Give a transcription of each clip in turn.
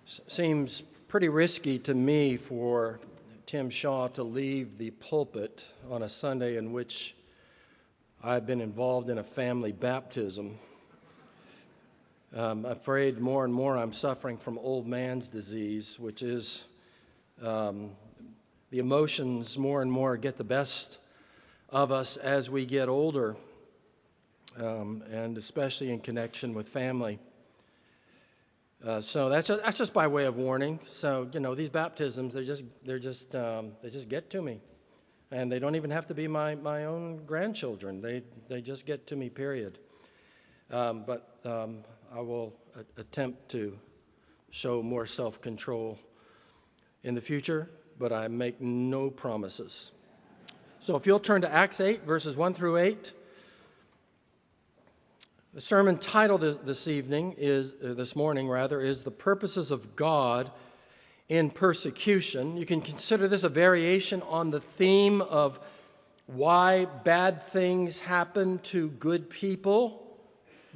Seems pretty risky to me for Tim Shaw to leave the pulpit on a Sunday in which I've been involved in a family baptism. I'm afraid more and more I'm suffering from old man's disease, which is the emotions more and more get the best of us as we get older, and especially in connection with family. So that's just by way of warning. So these baptisms, they just get to me, and they don't even have to be my own grandchildren. They just get to me. Period. But I will attempt to show more self-control in the future, but I make no promises. So if you'll turn to Acts 8, verses 1 through 8. The sermon title this morning is The Purposes of God in Persecution. You can consider this a variation on the theme of why bad things happen to good people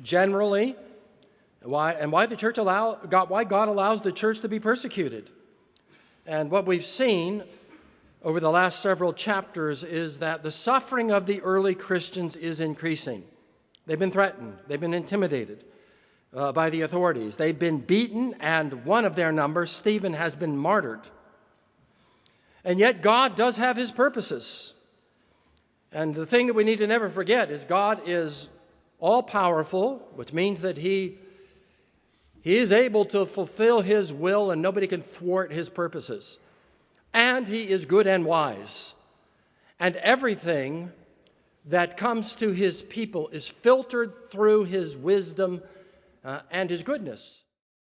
generally, why God allows the church to be persecuted. And what we've seen over the last several chapters is that the suffering of the early Christians is increasing. They've been threatened. They've been intimidated by the authorities. They've been beaten, and one of their number, Stephen, has been martyred. And yet God does have his purposes. And the thing that we need to never forget is God is all-powerful, which means that he is able to fulfill his will and nobody can thwart his purposes. And he is good and wise. And everything that comes to his people is filtered through his wisdom and his goodness.